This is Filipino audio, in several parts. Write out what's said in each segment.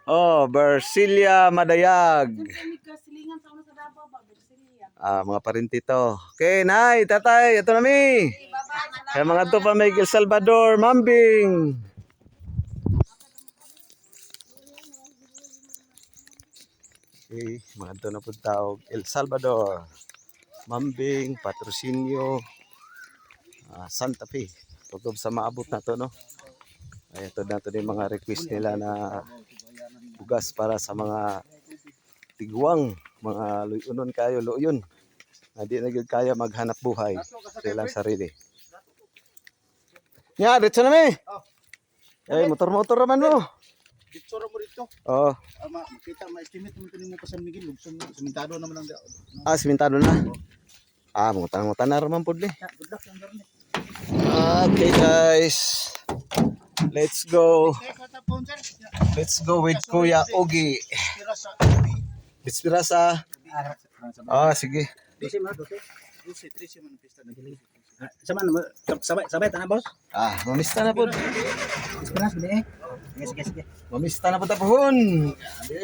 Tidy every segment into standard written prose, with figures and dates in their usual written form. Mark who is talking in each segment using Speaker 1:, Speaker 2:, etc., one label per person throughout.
Speaker 1: Oh, Bersilia Madayag. Mga parintito. Okay, nay, tatay, ito na mi. Kaya mga to pa may El Salvador, Mambing. Okay, mga to na po tao, El Salvador, Mambing, Patrocinio, Santa Fe. Tutob sa maabot na to, no? Ay, ito na to yung mga request nila na bugas para sa mga tigwang, mga luyonon kayo, luyon. Hindi na gyud kaya maghanap buhay sa ilang sarili. Nya, dito na mi. Eh, motor-motor naman mo.
Speaker 2: Dito ra mo dito.
Speaker 1: Oh.
Speaker 2: Makita ma-estimate mo kanimo pa San Miguel, lugson mo. Simentado naman ang
Speaker 1: Simentado na. Mutang-mutang na raman pud ni.
Speaker 2: good luck lang garne.
Speaker 1: Okay, guys. Let's go. Let's go with Kuya Ogi. Bispirasa. Sige.
Speaker 2: Disi man, disi, disi man pista na gili. Sabay tanan boss.
Speaker 1: Mamista na po.
Speaker 2: Esperas gini eh. Sige.
Speaker 1: Mamista na po tapon.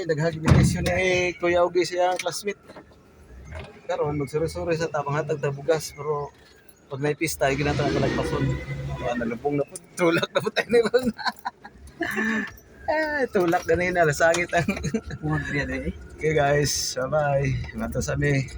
Speaker 1: Naghagi invitation ni Kuya Ogi siyang classmate. Karon magsuri-suri sa tabang hatag ta bugas pero pag may pista ay ginata na nagpason. Nalubong na po. Tulak na po tayo ni Bang. Tulak na nila. Lasangit ang. Okay guys. Bye-bye. Mato sa mi.